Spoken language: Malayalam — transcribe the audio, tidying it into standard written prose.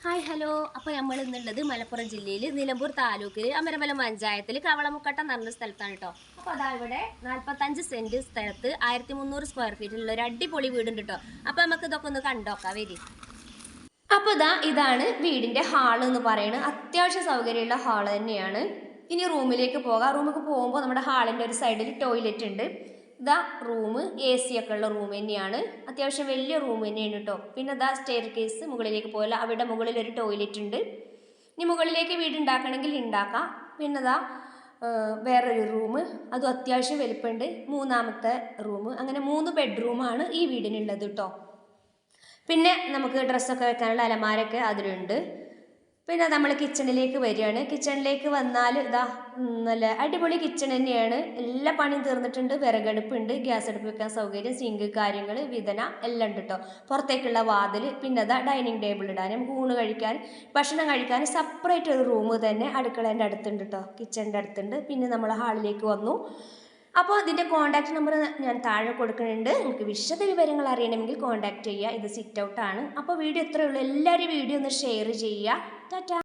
Hi hello. അപ്പോൾ നമ്മൾ ഇന്നുള്ളത് മലപ്പുറം ജില്ലയിൽ നിലമ്പൂർ താലൂക്കിൽ അമരമല പഞ്ചായത്തിൽ കവളമുക്കട്ട എന്ന് പറഞ്ഞ സ്ഥലത്താണ് കേട്ടോ. അപ്പോൾ അതാ ഇവിടെ 45 സെന്റ് സ്ഥലത്ത് 1300 സ്ക്വയർ ഫീറ്റിലുള്ള ഒരു അടിപൊളി വീടുണ്ട് കേട്ടോ. അപ്പോൾ നമുക്ക് ഇതൊക്കെ ഒന്ന് കണ്ടോക്കാം വരി. അപ്പോൾ ഇതാണ് വീടിൻ്റെ ഹാള് എന്ന് പറയുന്നത്. അത്യാവശ്യം സൗകര്യമുള്ള ഹാള് തന്നെയാണ്. ഇനി റൂമിലേക്ക് പോകാം. റൂമിലേക്ക് പോകുമ്പോൾ നമ്മുടെ ഹാളിൻ്റെ ഒരു സൈഡിൽ ടോയ്ലറ്റ് ഉണ്ട്. റൂം AC ഒക്കെ ഉള്ള റൂം തന്നെയാണ്. അത്യാവശ്യം വലിയ റൂം തന്നെയാണ് കേട്ടോ. പിന്നെ സ്റ്റെയർ കേസ് മുകളിലേക്ക് പോയാൽ അവിടെ മുകളിൽ ഒരു ടോയ്ലറ്റ് ഉണ്ട്. ഇനി മുകളിലേക്ക് വീട് ഉണ്ടാക്കണമെങ്കിൽ ഉണ്ടാക്കാം. പിന്നെ വേറൊരു റൂം, അതും അത്യാവശ്യം വലിപ്പമുണ്ട്. മൂന്നാമത്തെ റൂം, അങ്ങനെ 3 ബെഡ്റൂമാണ് ഈ വീടിനുള്ളത് കേട്ടോ. പിന്നെ നമുക്ക് ഡ്രസ്സൊക്കെ വെക്കാനുള്ള അലമാരൊക്കെ അതിലുണ്ട്. പിന്നെ നമ്മൾ കിച്ചണിലേക്ക് വരികയാണ്. കിച്ചണിലേക്ക് വന്നാൽ നല്ല അടിപൊളി കിച്ചൺ തന്നെയാണ്. എല്ലാ പണിയും തീർന്നിട്ടുണ്ട്. വിറകടുപ്പുണ്ട്, ഗ്യാസ് അടുപ്പ് വെക്കാൻ സൗകര്യം, സിങ്ക് കാര്യങ്ങൾ വിതന എല്ലാം ഉണ്ട് കേട്ടോ. പുറത്തേക്കുള്ള വാതിൽ, പിന്നെ ഡൈനിങ് ടേബിൾ ഇടാൻ, നമുക്ക് ഊണ് കഴിക്കാൻ ഭക്ഷണം കഴിക്കാൻ സെപ്പറേറ്റ് ഒരു റൂം തന്നെ അടുക്കളേൻ്റെ അടുത്തുണ്ട് കേട്ടോ, കിച്ചണിൻ്റെ അടുത്തുണ്ട്. പിന്നെ നമ്മൾ ഹാളിലേക്ക് വന്നു. അപ്പോൾ ഇതിൻ്റെ കോൺടാക്റ്റ് നമ്പർ ഞാൻ താഴെ കൊടുക്കുന്നുണ്ട്. നിങ്ങൾക്ക് വിശദ വിവരങ്ങൾ അറിയണമെങ്കിൽ കോൺടാക്റ്റ് ചെയ്യുക. ഇത് സിറ്റ് ഔട്ടാണ്. അപ്പോൾ വീഡിയോ ഇത്രയേ ഉള്ളൂ. എല്ലാവരും വീഡിയോ ഒന്ന് ഷെയർ ചെയ്യുക. ടാറ്റാ.